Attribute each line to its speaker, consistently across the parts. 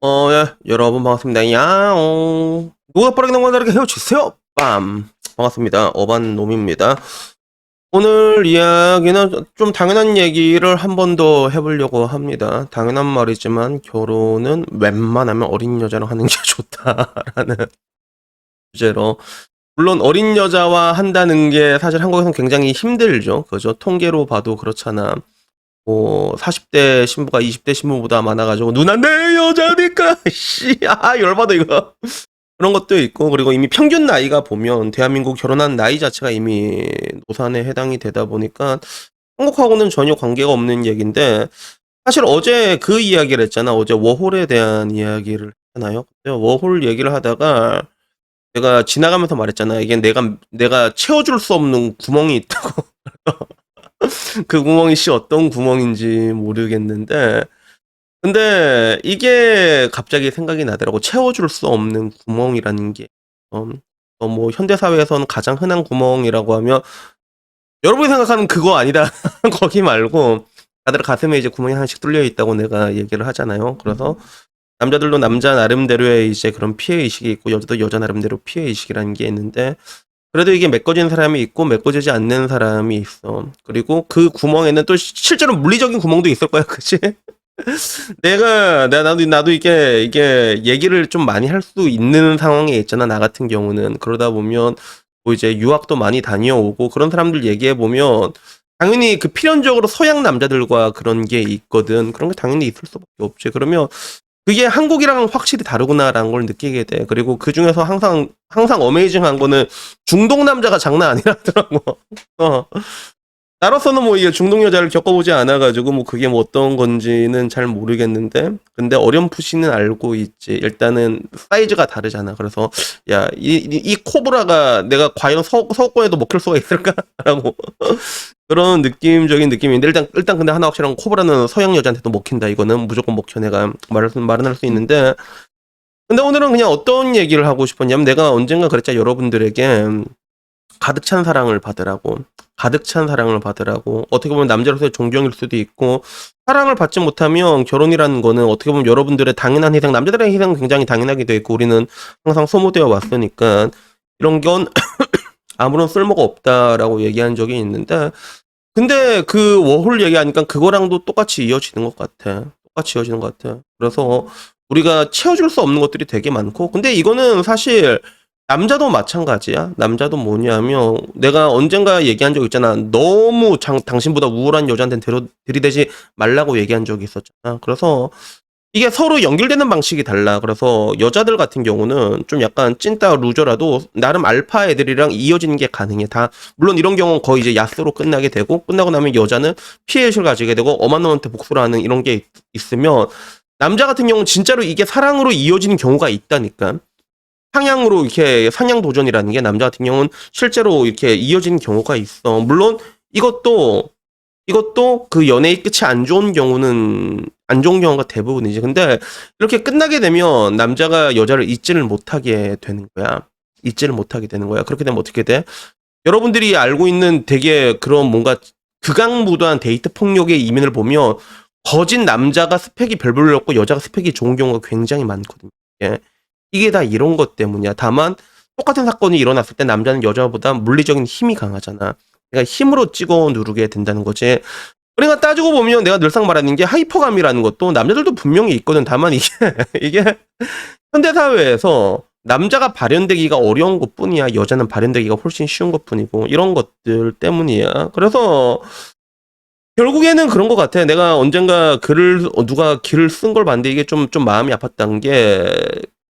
Speaker 1: 예, 여러분 반갑습니다. 야옹. 누가 빠르게 넘어가 다르게 헤어지세요. 빰. 반갑습니다. 어반놈입니다. 오늘 이야기는 좀 당연한 얘기를 한 번 더 해보려고 합니다. 당연한 말이지만 결혼은 웬만하면 어린 여자랑 하는 게 좋다라는 주제로. 물론 어린 여자와 한다는 게 사실 한국에서는 굉장히 힘들죠. 그죠? 통계로 봐도 그렇잖아. 뭐 40대 신부가 20대 신부보다 많아가지고 누나 내 여자니까 씨, 열받아 이거. 그런 것도 있고, 그리고 이미 평균 나이가 보면 대한민국 결혼한 나이 자체가 이미 노산에 해당이 되다 보니까 한국하고는 전혀 관계가 없는 얘기인데, 사실 어제 그 이야기를 했잖아. 어제 워홀에 대한 이야기를 했잖아요. 워홀 얘기를 하다가 내가 지나가면서 말했잖아. 이게 내가 채워줄 수 없는 구멍이 있다고. 그 구멍이 어떤 구멍인지 모르겠는데, 근데 이게 갑자기 생각이 나더라고. 채워줄 수 없는 구멍이라는 게. 뭐 현대사회에서는 가장 흔한 구멍이라고 하면 여러분이 생각하는 그거 아니다. 거기 말고 다들 가슴에 이제 구멍이 하나씩 뚫려 있다고 내가 얘기를 하잖아요. 그래서 남자들도 남자 나름대로의 이제 그런 피해 의식이 있고, 여자도 여자 나름대로 피해 의식이라는 게 있는데, 그래도 이게 메꿔진 사람이 있고 메꿔지지 않는 사람이 있어. 그리고 그 구멍에는 또 실제로 물리적인 구멍도 있을 거야. 그치? 나도 이게 얘기를 좀 많이 할 수 있는 상황에 있잖아. 나 같은 경우는. 그러다 보면 뭐 이제 유학도 많이 다녀오고 그런 사람들 얘기해 보면 당연히 그 필연적으로 서양 남자들과 그런 게 있거든. 그런 게 당연히 있을 수밖에 없지. 그러면 그게 한국이랑은 확실히 다르구나라는 걸 느끼게 돼. 그리고 그 중에서 항상 어메이징한 거는 중동 남자가 장난 아니라더라고. 어. 나로서는 뭐 이게 중동 여자를 겪어보지 않아가지고 뭐 그게 뭐 어떤 건지는 잘 모르겠는데, 근데 어렴풋이는 알고 있지. 일단은 사이즈가 다르잖아. 그래서 야, 이 코브라가 내가 과연 서구권에도 먹힐 수가 있을까라고 그런 느낌적인 느낌인데, 일단 근데 하나 확실한 건 코브라는 서양 여자한테도 먹힌다. 이거는 무조건 먹혀. 내가 말은 할 수 있는데, 근데 오늘은 그냥 어떤 얘기를 하고 싶었냐면, 내가 언젠가 그랬잖아. 여러분들에게 가득 찬 사랑을 받으라고. 가득 찬 사랑을 받으라고. 어떻게 보면 남자로서의 존경일 수도 있고, 사랑을 받지 못하면 결혼이라는 거는 어떻게 보면 여러분들의 당연한 희생, 남자들의 희생은 굉장히 당연하게 돼 있고, 우리는 항상 소모되어 왔으니까 이런 건 아무런 쓸모가 없다라고 얘기한 적이 있는데, 근데 그 워홀 얘기하니까 그거랑도 똑같이 이어지는 것 같아. 똑같이 이어지는 것 같아. 그래서 우리가 채워줄 수 없는 것들이 되게 많고, 근데 이거는 사실 남자도 마찬가지야. 남자도 뭐냐면, 내가 언젠가 얘기한 적 있잖아. 너무 당신보다 우월한 여자한테 들이대지 말라고 얘기한 적이 있었잖아. 그래서 이게 서로 연결되는 방식이 달라. 그래서 여자들 같은 경우는 좀 약간 찐따 루저라도 나름 알파 애들이랑 이어지는 게 가능해. 다 물론 이런 경우는 거의 이제 야스로 끝나게 되고, 끝나고 나면 여자는 피해의식을 가지게 되고 엄한 놈한테 복수를 하는 이런 게 있으면, 남자 같은 경우는 진짜로 이게 사랑으로 이어지는 경우가 있다니까. 상향으로 이렇게 상향 도전이라는 게 남자 같은 경우는 실제로 이렇게 이어지는 경우가 있어. 물론 이것도 그 연애의 끝이 안 좋은 경우가 대부분이지. 근데 이렇게 끝나게 되면 남자가 여자를 잊지를 못하게 되는 거야. 잊지를 못하게 되는 거야. 그렇게 되면 어떻게 돼? 여러분들이 알고 있는 되게 그런 뭔가 극악무도한 데이트 폭력의 이면을 보면, 거진 남자가 스펙이 별별로 없고 여자가 스펙이 좋은 경우가 굉장히 많거든요. 예. 이게 다 이런 것 때문이야. 다만 똑같은 사건이 일어났을 때 남자는 여자보다 물리적인 힘이 강하잖아. 그러니까 힘으로 찍어 누르게 된다는 거지. 그러니까 따지고 보면 내가 늘상 말하는 게 하이퍼감이라는 것도 남자들도 분명히 있거든. 다만 이게 현대사회에서 남자가 발현되기가 어려운 것뿐이야. 여자는 발현되기가 훨씬 쉬운 것뿐이고, 이런 것들 때문이야. 그래서 결국에는 그런 것 같아. 내가 언젠가 누가 글을 쓴 걸 봤는데 이게 좀 마음이 아팠던 게,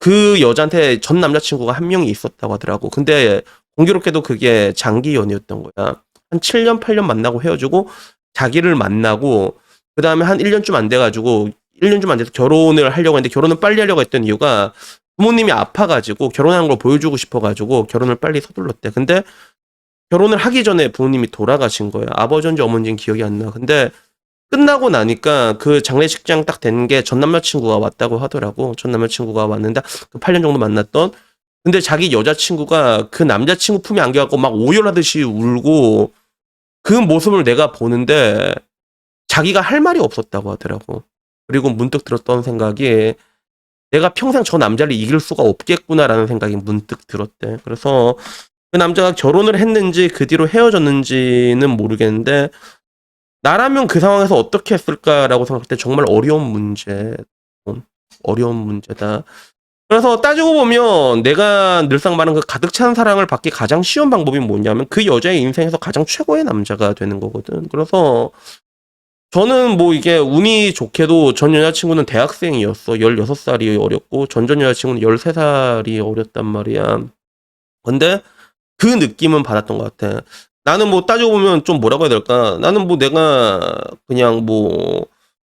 Speaker 1: 그 여자한테 전 남자친구가 한 명이 있었다고 하더라고. 근데 공교롭게도 그게 장기 연애였던 거야. 한 7년, 8년 만나고 헤어지고, 자기를 만나고, 그 다음에 한 1년쯤 안 돼가지고, 1년 좀 안 돼서 결혼을 하려고 했는데, 결혼을 빨리 하려고 했던 이유가 부모님이 아파가지고, 결혼한 걸 보여주고 싶어가지고, 결혼을 빨리 서둘렀대. 근데 결혼을 하기 전에 부모님이 돌아가신 거야. 아버지인지 어머니인지 기억이 안 나. 근데 끝나고 나니까 그 장례식장 딱 된 게 전 남자친구가 왔다고 하더라고. 전 남자친구가 왔는데 그 8년 정도 만났던. 근데 자기 여자친구가 그 남자친구 품에 안겨갖고 막 오열하듯이 울고, 그 모습을 내가 보는데 자기가 할 말이 없었다고 하더라고. 그리고 문득 들었던 생각이, 내가 평생 저 남자를 이길 수가 없겠구나라는 생각이 문득 들었대. 그래서 그 남자가 결혼을 했는지 그 뒤로 헤어졌는지는 모르겠는데 나라면 그 상황에서 어떻게 했을까라고 생각할 때 정말 어려운 문제다. 그래서 따지고 보면 내가 늘상 말하는 그 가득 찬 사랑을 받기 가장 쉬운 방법이 뭐냐면 그 여자의 인생에서 가장 최고의 남자가 되는 거거든. 그래서 저는 뭐 이게 운이 좋게도 전 여자친구는 대학생이었어. 16살이 어렸고 전 여자친구는 13살이 어렸단 말이야. 근데 그 느낌은 받았던 것 같아. 나는 뭐 따지고 보면 좀 뭐라고 해야 될까? 나는 뭐 내가 그냥 뭐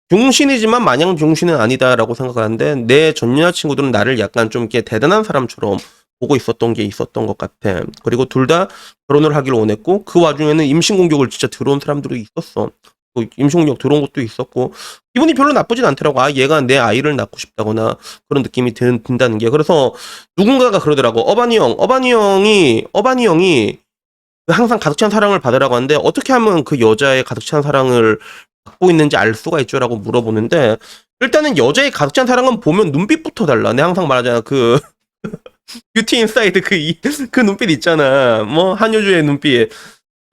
Speaker 1: 병신이지만 마냥 병신은 아니다라고 생각하는데 내 전 여자친구들은 나를 약간 좀 이렇게 대단한 사람처럼 보고 있었던 게 있었던 것 같아. 그리고 둘 다 결혼을 하기를 원했고 그 와중에는 임신 공격을 진짜 들어온 사람들도 있었어. 임신 공격 들어온 것도 있었고 기분이 별로 나쁘진 않더라고. 아 얘가 내 아이를 낳고 싶다거나 그런 느낌이 든다는 게. 그래서 누군가가 그러더라고. 어바니 형이 항상 가득 찬 사랑을 받으라고 하는데 어떻게 하면 그 여자의 가득 찬 사랑을 받고 있는지 알 수가 있죠라고 물어보는데 일단은 여자의 가득 찬 사랑은 보면 눈빛부터 달라. 내가 항상 말하잖아. 그 뷰티 인사이드 그 눈빛 있잖아. 뭐 한효주의 눈빛.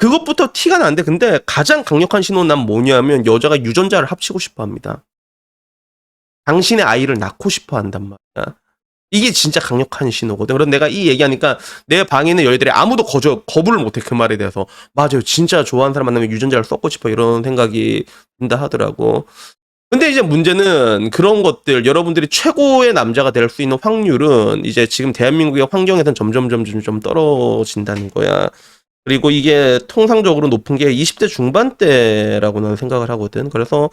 Speaker 1: 그것부터 티가 나는데 근데 가장 강력한 신호는 난 뭐냐면 여자가 유전자를 합치고 싶어 합니다. 당신의 아이를 낳고 싶어 한단 말이야. 이게 진짜 강력한 신호거든. 그래서 내가 이 얘기하니까 내 방에 있는 여자들이 아무도 거부를 못해. 그 말에 대해서. 맞아요. 진짜 좋아하는 사람 만나면 유전자를 썩고 싶어. 이런 생각이 든다 하더라고. 근데 이제 문제는 그런 것들, 여러분들이 최고의 남자가 될 수 있는 확률은 이제 지금 대한민국의 환경에선 점점 떨어진다는 거야. 그리고 이게 통상적으로 높은 게 20대 중반대라고 나는 생각을 하거든. 그래서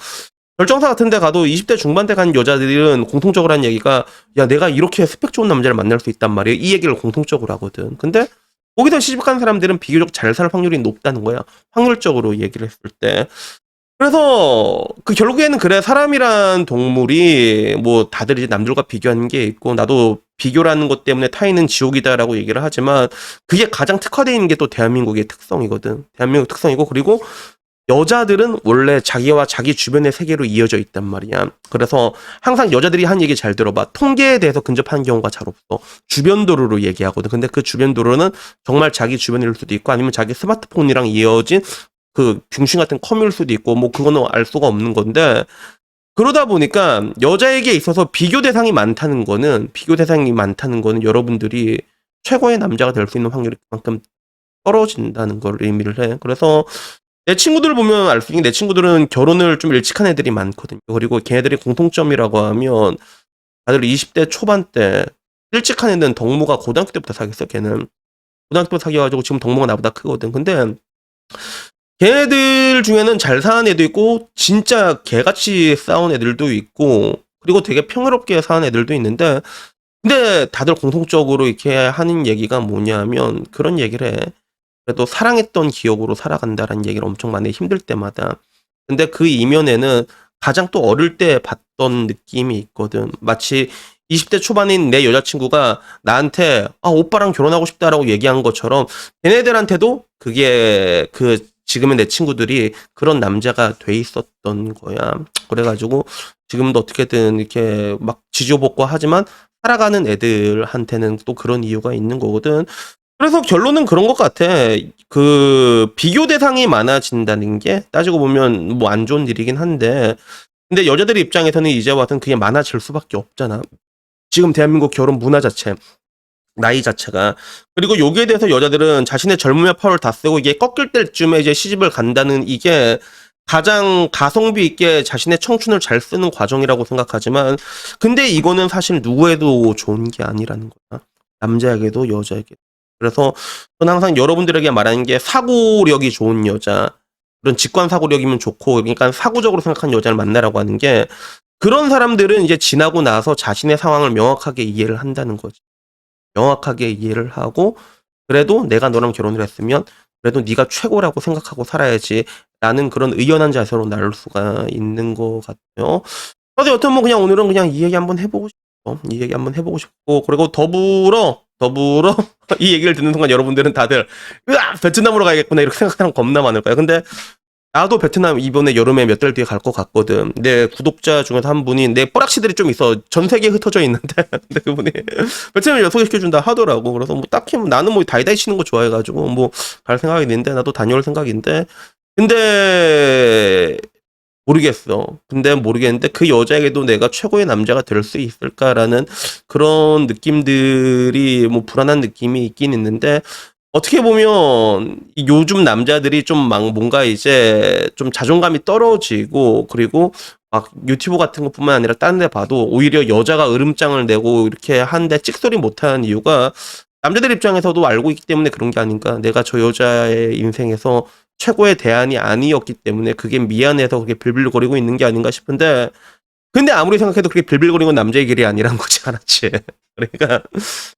Speaker 1: 결정사 같은 데 가도 20대 중반대 간 여자들은 공통적으로 하는 얘기가 야 내가 이렇게 스펙 좋은 남자를 만날 수 있단 말이야. 이 얘기를 공통적으로 하거든. 근데 거기서 시집간 사람들은 비교적 잘 살 확률이 높다는 거야. 확률적으로 얘기를 했을 때. 그래서 그 결국에는 그래 사람이란 동물이 뭐 다들 이제 남들과 비교하는 게 있고 나도 비교라는 것 때문에 타인은 지옥이다라고 얘기를 하지만 그게 가장 특화되어 있는 게 또 대한민국의 특성이거든. 대한민국 특성이고 그리고 여자들은 원래 자기와 자기 주변의 세계로 이어져 있단 말이야. 그래서 항상 여자들이 한 얘기 잘 들어봐. 통계에 대해서 근접하는 경우가 잘 없어. 주변 도로로 얘기하거든. 근데 그 주변 도로는 정말 자기 주변일 수도 있고 아니면 자기 스마트폰이랑 이어진 그 중심 같은 컴일 수도 있고 뭐 그거는 알 수가 없는 건데 그러다 보니까 여자에게 있어서 비교 대상이 많다는 거는 여러분들이 최고의 남자가 될 수 있는 확률이 그만큼 떨어진다는 걸 의미를 해. 그래서 내 친구들 보면 알 수 있는 게 내 친구들은 결혼을 좀 일찍 한 애들이 많거든요. 그리고 걔네들이 공통점이라고 하면 다들 20대 초반 때 일찍 한 애는 덕무가 고등학교 때부터 사귀었어. 걔는 고등학교 때부터 사귀어가지고 지금 덕무가 나보다 크거든. 근데 걔네들 중에는 잘 사는 애도 있고 진짜 개같이 싸운 애들도 있고 그리고 되게 평화롭게 사는 애들도 있는데 근데 다들 공통적으로 이렇게 하는 얘기가 뭐냐면 그런 얘기를 해. 그래도 사랑했던 기억으로 살아간다라는 얘기를 엄청 많이 해, 힘들 때마다. 근데 그 이면에는 가장 또 어릴 때 봤던 느낌이 있거든. 마치 20대 초반인 내 여자친구가 나한테 아 오빠랑 결혼하고 싶다라고 얘기한 것처럼 걔네들한테도 그게 그 지금의 내 친구들이 그런 남자가 돼 있었던 거야. 그래가지고 지금도 어떻게든 이렇게 막 지지고볶고 하지만 살아가는 애들한테는 또 그런 이유가 있는 거거든. 그래서 결론은 그런 것 같아. 그 비교 대상이 많아진다는 게 따지고 보면 뭐 안 좋은 일이긴 한데 근데 여자들 입장에서는 이제 와서는 그게 많아질 수밖에 없잖아. 지금 대한민국 결혼 문화 자체 나이 자체가 그리고 여기에 대해서 여자들은 자신의 젊음의 파워를 다 쓰고 이게 꺾일 때쯤에 이제 시집을 간다는 이게 가장 가성비 있게 자신의 청춘을 잘 쓰는 과정이라고 생각하지만 근데 이거는 사실 누구에도 좋은 게 아니라는 거야. 남자에게도 여자에게도. 그래서 저는 항상 여러분들에게 말하는 게 사고력이 좋은 여자 그런 직관 사고력이면 좋고 그러니까 사고적으로 생각하는 여자를 만나라고 하는 게 그런 사람들은 이제 지나고 나서 자신의 상황을 명확하게 이해를 한다는 거지. 명확하게 이해를 하고 그래도 내가 너랑 결혼을 했으면 그래도 네가 최고라고 생각하고 살아야지 라는 그런 의연한 자세로 나올 수가 있는 것 같아요. 그래서 여튼 뭐 그냥 오늘은 그냥 이 얘기 한번 해보고 싶어. 이 얘기 한번 해보고 싶고 그리고 더불어 이 얘기를 듣는 순간 여러분들은 다들 으악 베트남으로 가야겠구나 이렇게 생각하는 겁나 많을 거예요. 근데 나도 베트남 이번에 여름에 몇 달 뒤에 갈 것 같거든. 내 구독자 중에서 한 분이 내 뽀락시들이 좀 있어. 전 세계에 흩어져 있는데 근데 그분이 베트남을 소개시켜준다 하더라고. 그래서 뭐 딱히 나는 뭐 다이다이 치는 거 좋아해가지고 뭐 갈 생각이 있는데 나도 다녀올 생각인데 근데 모르겠어. 근데 모르겠는데 그 여자에게도 내가 최고의 남자가 될 수 있을까라는 그런 느낌들이 뭐 불안한 느낌이 있긴 있는데 어떻게 보면 이 요즘 남자들이 좀 막 뭔가 이제 좀 자존감이 떨어지고 그리고 막 유튜브 같은 것뿐만 아니라 다른 데 봐도 오히려 여자가 으름장을 내고 이렇게 하는데 찍소리 못하는 이유가 남자들 입장에서도 알고 있기 때문에 그런 게 아닌가. 내가 저 여자의 인생에서 최고의 대안이 아니었기 때문에 그게 미안해서 그게 빌빌거리고 있는 게 아닌가 싶은데 근데 아무리 생각해도 그게 빌빌거리는 건 남자의 길이 아니란 거지 않았지. 그러니까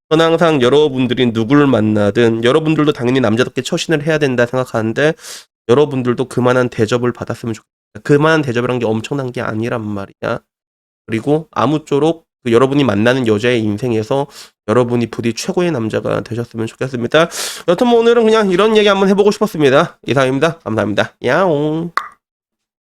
Speaker 1: 저는 항상 여러분들이 누구를 만나든 여러분들도 당연히 남자답게 처신을 해야 된다 생각하는데 여러분들도 그만한 대접을 받았으면 좋겠다. 그만한 대접이란 게 엄청난 게 아니란 말이야. 그리고 아무쪼록 그 여러분이 만나는 여자의 인생에서 여러분이 부디 최고의 남자가 되셨으면 좋겠습니다. 여튼 뭐 오늘은 그냥 이런 얘기 한번 해보고 싶었습니다. 이상입니다. 감사합니다. 야옹.